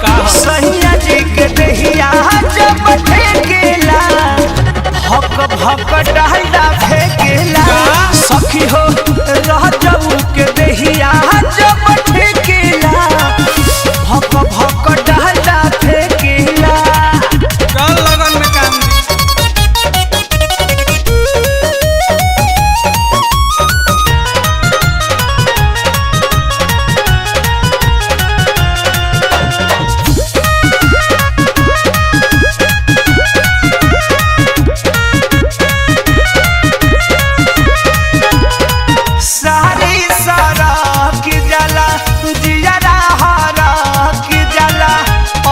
सैया जी के दहिया जब ठेकेला भक भक डाला फेंकेला सखी हो रह जाऊ के दहिया जब ठेकेला भक भक डाला फेंकेला। चल लगन में काम सारी सारा की जला जियरा हारा की जला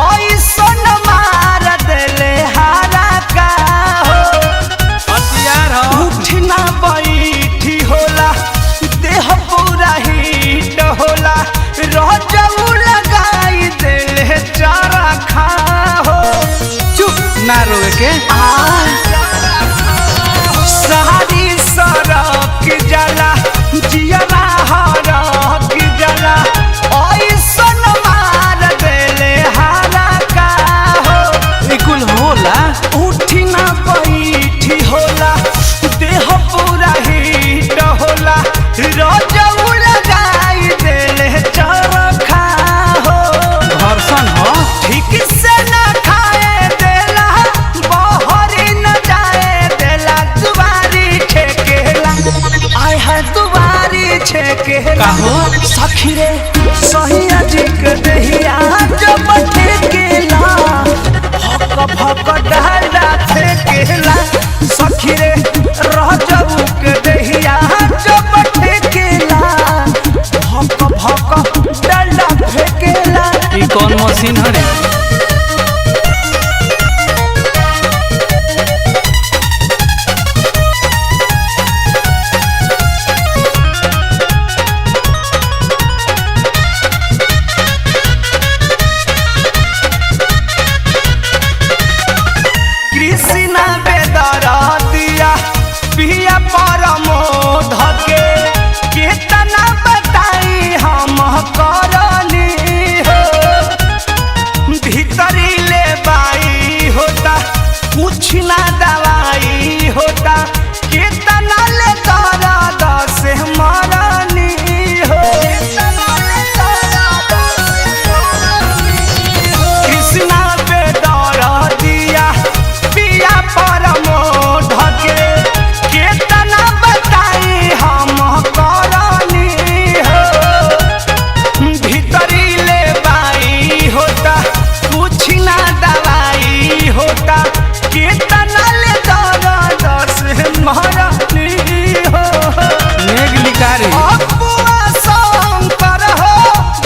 ओइसन मार देले हारा का हो हथियार हो उठना बैठी होला देह पूरा हीट होला रजऊ लगाई देले चारा खा हो चुप ना रोए के सारी सरक जला जियरा हरक जला ओइसन मार देले हारा का हो कुल होला उठी ना बैठी होला देह पूरा हीट होला रजऊ लगाई देले चरखा हो घर्षण हो ठीक से ना खाए देला बहरी न जाए देला दुबारी छेकेला आय है दुबारी छेकेला काहो? सखी रे सहिया जी के दहिया जब ठेकेला भक भक डाला फेंकेला सखी रे रह जाऊ के दहिया जब ठेकेला भक भक डाला फेंकेला। ई कौन मशीन हरे कृष्णा बेदरा दिया पिया परमोध के कितना बताई हम करनी हो भीतरी ले बाई होता कुछ ना दवाई होता कितना ले दर्द से मरनी हो कृष्णा बेदरा दिया पिया परमोध के कितना बताई हम करनी हो भीतरी ले बाई होता कुछ ना दवाई होता कितना ले दर्द से मरनी हो नेग लिकारी अपुआ शंकर हो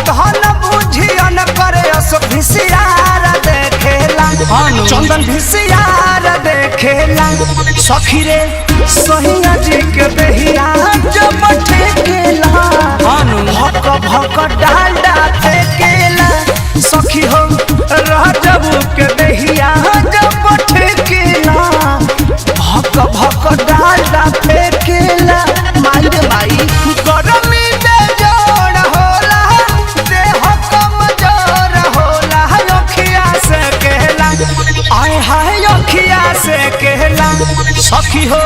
धन बुझियन करे अस भिसियार देखेला हानु। चंदन भिसियार देखेला सखी रे सहिया जी के दहिया जब ठेकेला हानु। भक भक डाला फेंकेला सखी हो रह जाऊ के दहिया जब ठेकेला भक भक डाला फेंकेला। माई रे माई गरमी दे जोड़ होला देह कमजोर होला अखिया से कहला आय हाय अखिया से कहला सखी हो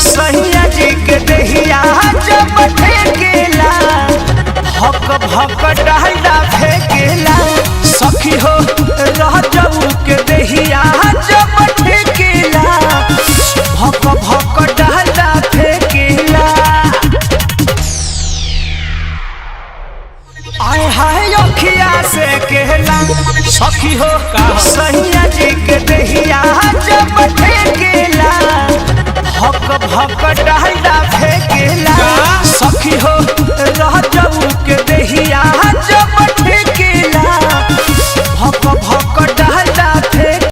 सहिया जी के दहिया जब ठेकेला भक भक डाला फेंकेला सखी हो रह जाऊ के दहिया जब ठेकेला भक भक डाला फेंकेला। आय हाय अखिया से कहला सखी हो सही